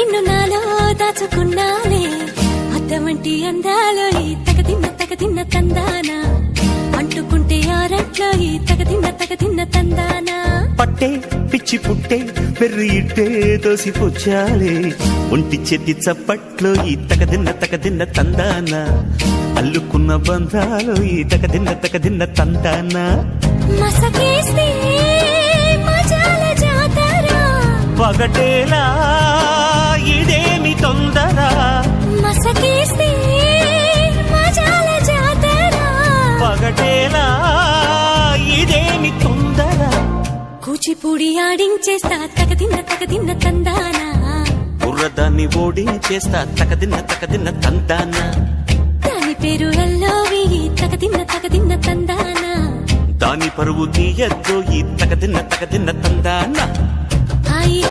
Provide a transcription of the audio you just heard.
నిన్ను నాలో దాచుకున్నాలే అద్దమంటి అందాలో ఈ తగదిన్న తందానా అంటుకుంటే ఆరట్లో ఈ తగదిన్న తందానా పట్టే పిచ్చి పుట్టే పెర్రి ఇట్టే దోసిపుచ్చాలే ఒంటి చేతి చప్పట్లో ఈ తగదిన్న తందానా అల్లుకున్న బంధాలు ఈ తగదిన్న తందానా మసకేస్తే మజాల జాతర పగటేలా ఇదేమి తొందర మసకేస్తే మజాల జాతర పగటేలా ఇదేమి తొందర కూచిపూడి ఆడించేస్తా తగదిన్న తందానా బుర్రదాన్ని ఓడించేస్తా తగదిన్న తందానా దాని పేరు ఎల్లోవి తగదిన్న తందానా దాని పరువు తీయద్దు ఈ తగదిన్న తందానా